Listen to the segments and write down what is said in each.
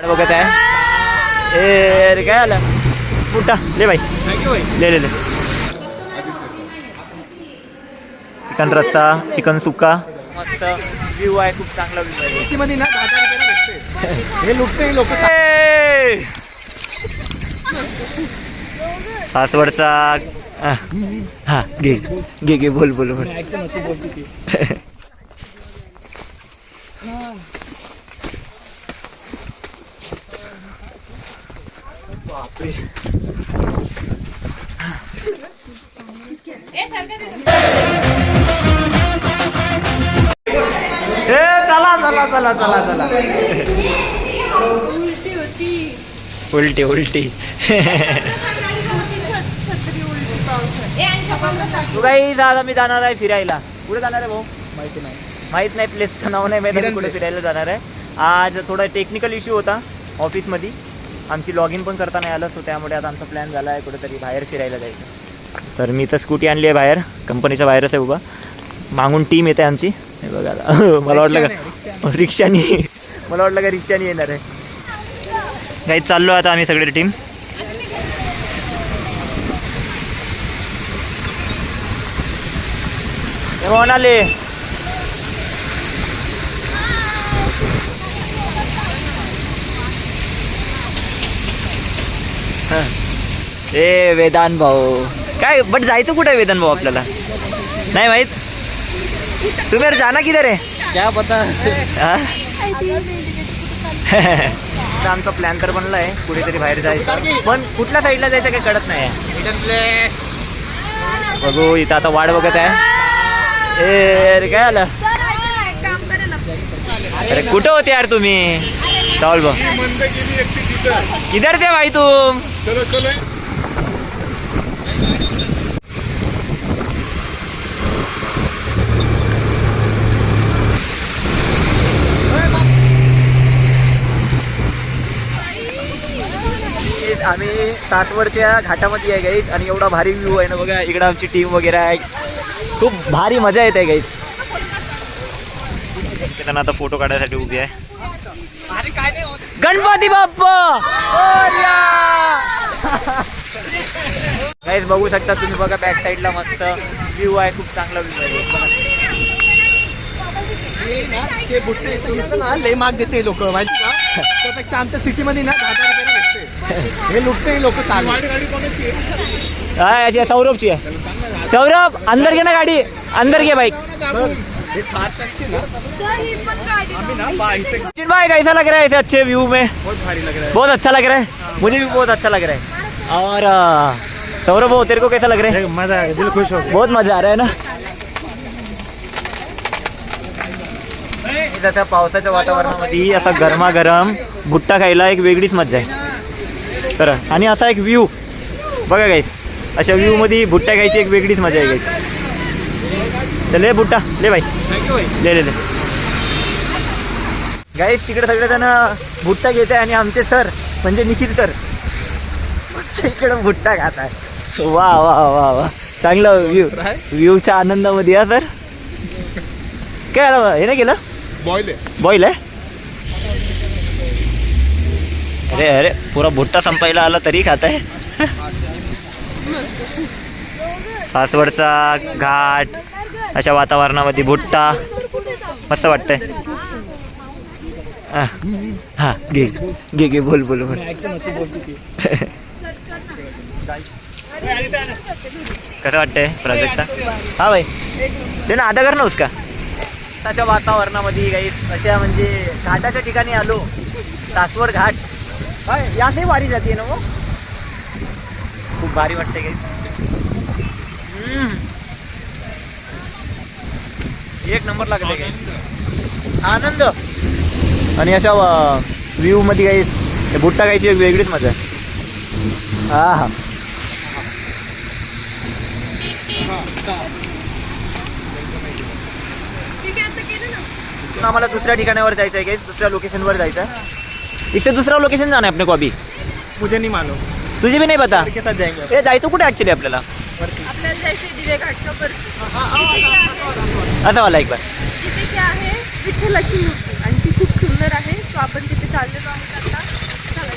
बघत आहे ए काय आलं मोठा ले भाई ले ले ले चिकन रस्सा चिकन सुक्का मस्त व्ह्यू आहे खूप चांगला व्ह्यू आहे हे लुटते लोक सासवडचा हा घे घे घे बोल बोल बोल चला चला चला चला चला उलटी उलटी तू काही दादा मी जाणार आहे फिरायला कुठे जाणार आहे भाऊ माहित नाही प्लेसचं नाव नाही माहिती कुठे फिरायला जाणार आहे आज थोडा टेक्निकल इश्यू होता ऑफिसमध्ये आमची लॉग इन पण करता नाही आलं सो त्यामुळे आता आमचा प्लॅन झाला आहे कुठेतरी बाहेर फिरायला जायचं तर मी तर स्कूटी आणली आहे बाहेर कंपनीच्या बाहेरच आहे उभा मागून टीम येते आमची हे बघा मला वाटलं का रिक्षानी मला वाटलं का रिक्षानी येणार आहे काही चाललो आता आम्ही सगळे टीम म्हणाले ए वेदांत भाऊ काय बट जायचं कुठे आहे वेदांत भाऊ आपल्याला नाही माहित तुम्ही जाना किधर आहे क्या पता आमचा प्लॅन तर बनला आहे कुठेतरी बाहेर जायचं पण कुठल्या साईडला जायचं काही कळत नाही बघू इथं आता वाट बघत आहे ए काय आलं अरे कुठं होते यार तुम्ही चावल बघ किधर थे भाई तुम चलो चलो आम्ही सासवडच्या घाटामध्ये आहे गाईज आणि एवढा भारी व्ह्यू आहे ना बघा इकडं आमची टीम वगैरे आहे खूप भारी मजा येते गाईज त्यांना आता फोटो काढायसाठी उभी आहे गणपती बाप्पा गाईज बघू शकता तुम्ही बघा बॅक साईडला मस्त व्ह्यू आहे खूप चांगला व्ह्यू आहे लय माग देते लोक माहिती का त्यापेक्षा आमच्या सिटीमध्ये ना हे लुटते लोक चालू सौरभची आहे सौरभ अंदर घे ना गाड़ी अंदर घे बाइक भाई कैसा लग रहा है ऐसे अच्छे व्यू में बहुत भारी लग रहा है बहुत अच्छा लग रहा है मुझे भी बहुत अच्छा लग रहा है और सौरभ हो तेरे को कैसा लग रहा है मजा आ गया दिल खुश हो बहुत मजा आ रहा है ना आता पावसाच्या वातावरणामध्ये असा गरमागरम भुट्टा खायला एक वेगळीच मजा आहे तर आणि असा एक व्ह्यू बघा गाईस अशा व्ह्यू मध्ये भुट्टा खायची एक वेगळीच मजा आहे गाईस चल ले भुट्टा ले भाई ले ले ले गाईस तिकडे सगळेजण भुट्टा घेत आहे आणि आमचे सर म्हणजे निखिल सर इकडे भुट्टा खात आहे वा वा वा वा चांगला व्ह्यूच्या आनंदामध्ये या सर काय आलं हे नाही केलं बॉईल आहे अरे अरे पुरा भुट्टा संपायला आला तरी खात आहे सासवडचा घाट अशा वातावरणामध्ये भुट्टा मस्त वाटतंय हा घे घे घे बोल बोल बोल कसं वाटतंय प्रोजेक्ट हा भाई ते ना आधा कर ना उसका त्याच्या वातावरणामध्ये काही अशा म्हणजे घाटाच्या ठिकाणी आलो सासवड घाट यासही वारी जाते ना वो खूप भारी वाटते काही एक नंबर लागले काही आनंद आणि अशा व्ह्यू मध्ये काही भुट्टा खायची एक वेगळीच मजा आहे हा हा आम्हाला दुसऱ्या ठिकाणावर जायचं आहे काही दुसऱ्या लोकेशनवर जायचं आहे इससे दूसरा लोकेशन जाना है अपने को अभी मुझे नहीं मालूम तुझे भी नहीं पता के साथ जाएंगे ये जायचं कुठे ॲक्च्युली आपल्याला आपल्याला जायचे दिवे घाटच्या वर असं वाला एक बार तिथे काय आहे विठ्ठलाची मूर्ती आणि ती खूप सुंदर आहे. सो आपण तिथे चाललेलो आहोत आता. चला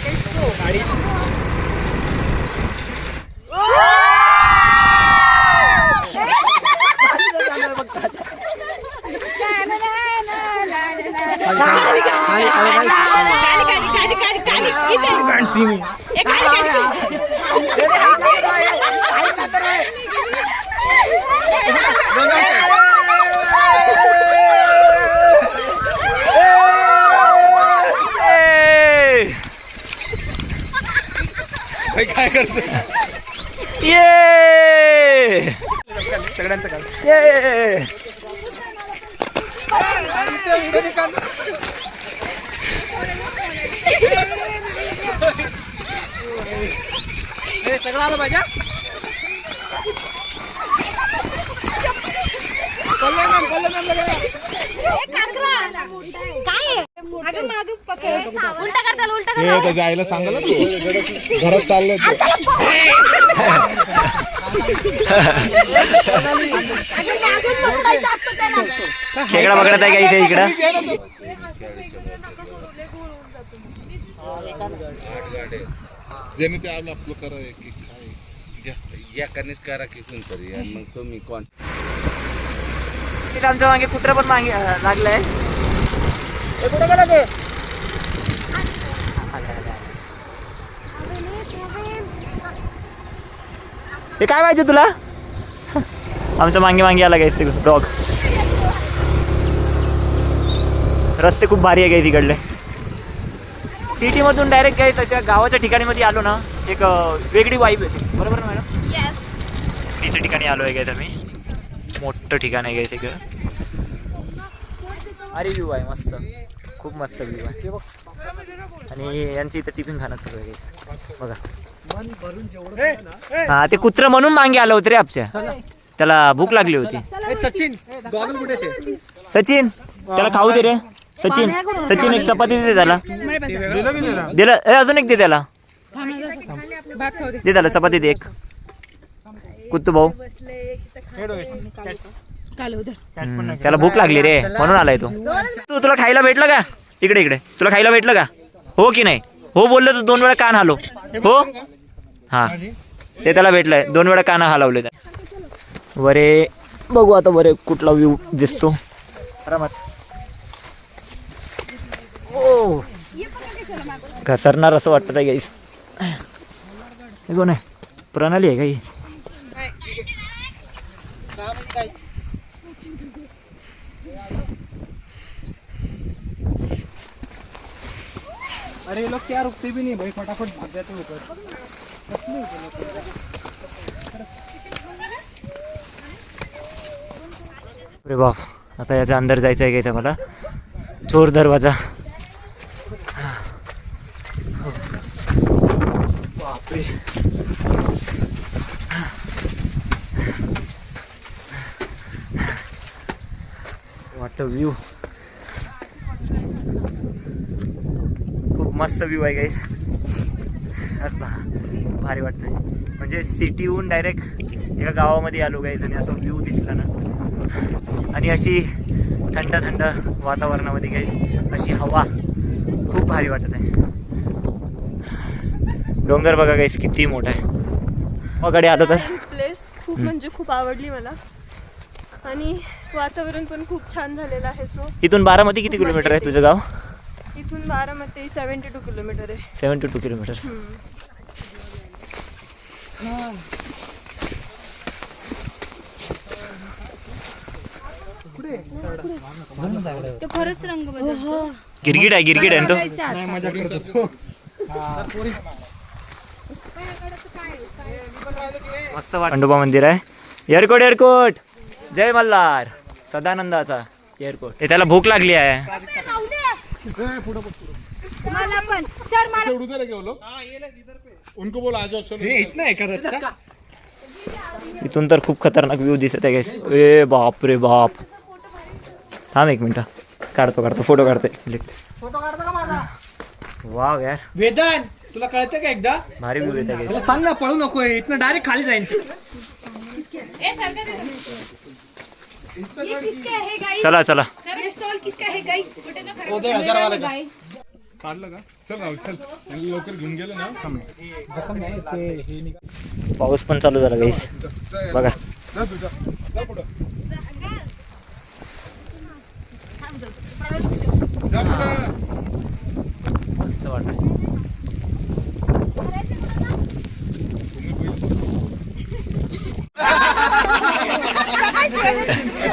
लेट्स गो. काय करतो ये सगळ्यांचं काम ये सगळं आलं पाहिजे. त्याच्या आईला सांगाल तू घरात चाललंय खेकडा पकडत आहे का इकडं ज्याने ते आपलं करा की काय या कनेच करा की कोणतरी आणि मग तुम्ही कोण आमच्या मागे कुत्रा पण मागे लागलाय. कुठे गेला ते? हे काय पाहिजे तुला? आमच्या मागे मागे आला गायस डॉग. रस्ते खूप भारी आहे गायस इकडले. सिटी मधून डायरेक्ट गायस अशा गावाच्या ठिकाणी मध्ये आलो ना एक वेगळी वाईब येते. बरोबर ना मॅडम? सिटीच्या ठिकाणी आलो आहे गायस आम्ही. मोठं ठिकाण आहे गायस इकडं. अरे व्ह्यू आहे मस्त, खूप मस्त व्ह्यू आहे. आणि यांची इथं टिफिन खाणं चालू आहे गायस बघा. हा ते कुत्र म्हणून मागे आलं होतं रे आमच्या. त्याला भूक लागली होती. सचिन त्याला खाऊ दे रे. सचिन सचिन एक चपाती दे त्याला. दिला अजून एक दे त्याला. दे त्याला चपाती दे एक. कुत्तू भाऊ त्याला भूक लागली रे म्हणून आलाय तो. तुला खायला भेटलं का? इकडे इकडे तुला खायला भेटलं का? हो की नाही? हो बोललं तर 2 वेळा कान हलव. हो हा ते त्याला भेटलंय. 2 वेळा कान हलवले. बरे बघू आता बरे कुठला व्ह्यू दिसतो. ओ घसरणार असं वाटत आहे गाईस. हे कोण आहे? प्रणाली आहे काही? अरे लोग क्या रुकते भी नहीं भाई, फटाफट भाग जाते ऊपर. अरे बाप आता याच्या अंदर जायचं आहे का मला. चोर दरवाजा. बापरे वाटतं व्ह्यू खूप मस्त व्ह्यू आहे गाईस. भारी वाटतंय. म्हणजे सिटीहून डायरेक्ट एका गावामध्ये आलो गाईस आणि असं व्ह्यू दिसला ना. आणि अशी थंड थंड वातावरणामध्ये गाईस अशी हवा खूप भारी वाटत आहे. डोंगर बघा गाईस किती मोठा आहे. मकडे आलो तर प्लेस खूप म्हणजे खूप आवडली मला आणि वातावरण पण खूप छान झालेलं आहे. सो इथून बारामती किती किलोमीटर आहे तुझं गाव? इथून बारामती 72 किलोमीटर आहे. 72 किलोमीटर. तो खरंच रंग बदलतो. गिरगिट आहे गिरगिट आहे तो. मजा करतो. मस्त खंडोबा मंदिर आहे. एअरकोट एअरकोट जय मल्हार सदानंदाचा एअरपोर्ट. हे त्याला भूक लागली आहे. मला पण सर मला उधर है लोग उनको बोला आ जाओ चलो. ये इतना है का रास्ता. इथून तर खूप खतरनाक व्ह्यू दिसत आहे गाइस. ए बाप रे बाप. थांब एक मिनिट काढतो फोटो काढतो. फोटो काढतो का माझा? वाव यार वेदांत तुला कळतं का एकदा? भारी व्ह्यू येत आहे गाइस. सांग ना पळू नको इथनं डायरेक्ट खाली जाईन. ये किसके है गाइस? चला चला सर स्टॉल किसका है गाइस? काढलं का? चल राहुल चल. आणि लवकर घेऊन गेलो ना. पाऊस पण चालू झाला गाईस बघा. जा तुझा. जा पुढं. जा पुढं. मस्त वाटत.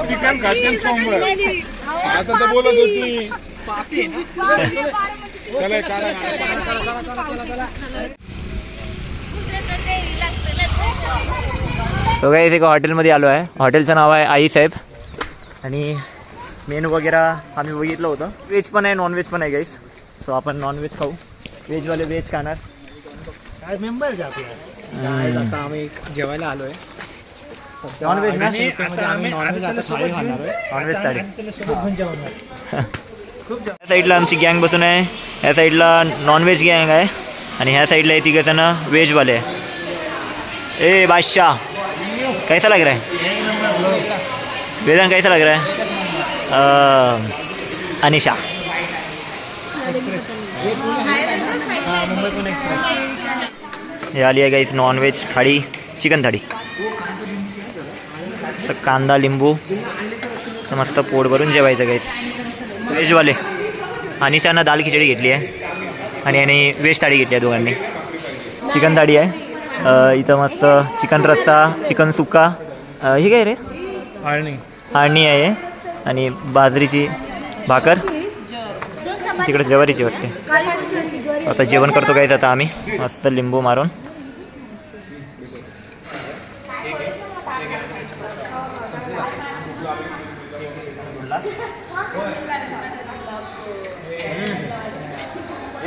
चिकन खाते सोमवार. आता तर बोलत होती. चला काढा. तो काही एका हॉटेलमध्ये आलो आहे. हॉटेलचं नाव आहे आईसाहेब आणि मेनू वगैरे आम्ही बघितलं होतं. व्हेज पण आहे नॉनव्हेज पण आहे गाईस. सो आपण नॉनव्हेज खाऊ. व्हेजवाले व्हेज खाणार. काय मेंबर आहे आपल्या आता आम्ही जेवायला आलोय नॉनव्हेज ना. नॉनव्हेज थाळी. या साईडला आमची गँग बसून आहे. ह्या साईडला नॉनव्हेज गँग आहे आणि ह्या साईडला हे तिघं जण व्हेजवाले आहे. ए बादशाह कैसा लग रहा है? वेदांत कैसा लग रहा है? अनिशा हे आली आहे गाईस नॉनव्हेज थाळी. चिकन थाळी. असं कांदा लिंबू मस्त पोट भरून जेवायचं गाईस. व्हेजवाले अनिशानं दाल खिचडी घेतली आहे आणि याने व्हेज थाळी घेतली आहे दोघांनी. चिकन थाळी आहे. इथं मस्त चिकन रस्सा चिकन सुक्का हे काय रे आळणी आहे आणि बाजरीची भाकर तिकडे ज्वारीची वाटते. आता जेवण करतो काय आता आम्ही मस्त लिंबू मारून.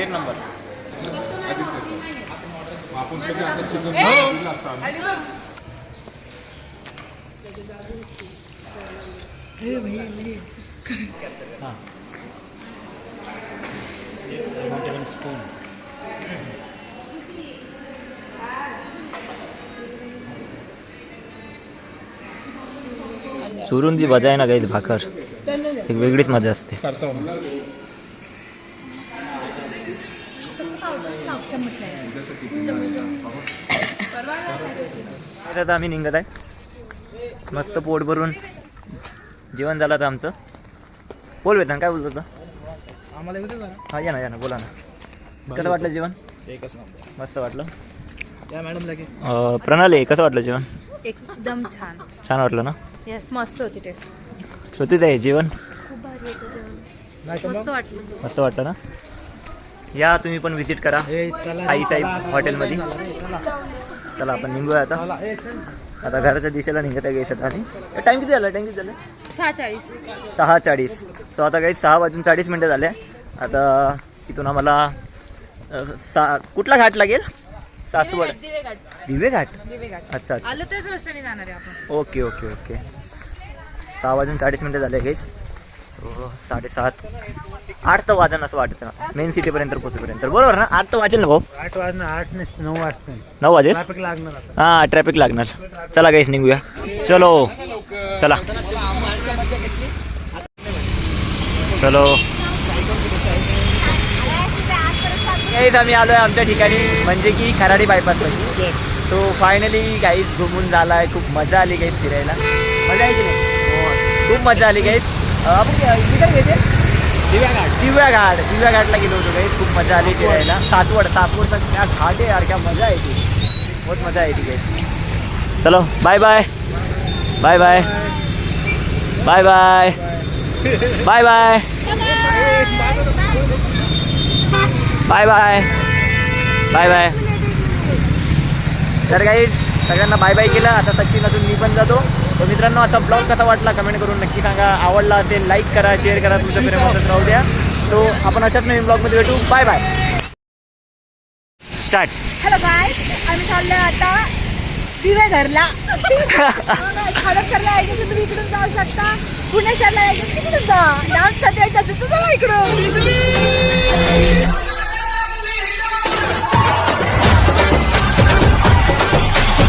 एक नंबर. आपण सगळे असं चिकन दिलं असतं. चुरून जी मजा आहे ना गाईस भाकर एक वेगळीच मजा असते. आता आम्ही निघत आहे. मस्त पोट भरून जेवण झालं तर आमचं. बोल वेतन काय बोलतो होतं? हा या ना बोला ना. कसं वाटलं जेवण? एकच नंबर. मस्त वाटलं. या मॅडम लगे प्रणाली कसं वाटलं जेवण? एकदम छान. छान वाटलं ना. यस मस्त होती टेस्ट. श्रुतीत आहे जेवण खूप भारी होतं जेवण. मस्त वाटलं. मस्त वाटलं ना. या तुम्ही पण व्हिजिट करा आईसाहेब हॉटेलमध्ये. चला आपण निघूया आता. आता घराच्या दिशेला निघत आहे गाईस. आता आणि टाईम किती झाला? 6:40. 6:40. सो आता गाईस 6:40 झाले. आता इथून आम्हाला कुठला घाट लागेल? सासवड दिवे घाट. अच्छा अच्छा. आलो त्याच रस्त्याने जाणार आहे आपण. Okay okay okay. 6:40 झाले गाईस. 7:30 8 तर वाजन असं वाटतं मेन सिटीपर्यंत पोहोचेपर्यंत. बरोबर ना? 8 तर वाजेल ना भाऊ? 8 वाजणार 8 नाही 9 वाजता 9 वाजेल. ट्रॅफिक लागणार आता. हां ट्रॅफिक लागणार. चला गाईस निघूया. चलो चला चलो. गाईस आम्ही आलो आहे आमच्या ठिकाणी म्हणजे की खराडी बायपासपाशी. तो फायनली गाईस घुमून झाला आहे. खूप मजा आली गाईस फिरायला. मजा आहे की नाही? खूप मजा आली गाईस. आपण काय घेते? दिव्या घाटला गेलो होतो गाईस. खूप मजा आली फिरायला. सासवडचा त्या घाट आहे यार. क्या मजा येते. बहुत मजा येते गाईस. चलो bye bye bye bye bye bye bye bye bye bye bye bye. तर गाईस सगळ्यांना बाय बाय केलं. आता सचिन अजून मी पण जातो. तर मित्रांनो आजचा ब्लॉग कसा वाटला कमेंट करून नक्की सांगा. आवडला असेल लाईक करा शेअर करा. तुमच्या प्रेमातच राहू द्या. तो आपण अशाच नवीन ब्लॉगमध्ये भेटू. Bye bye. Start. Hello guys आम्ही चाललोय आता दिवे घरला. खडकसरला यायचं तुम्ही इकडून जाऊ शकता. पुणे शहरला यायचं तिकडून जा. डान्स साठी यायचं तुझं इकडून.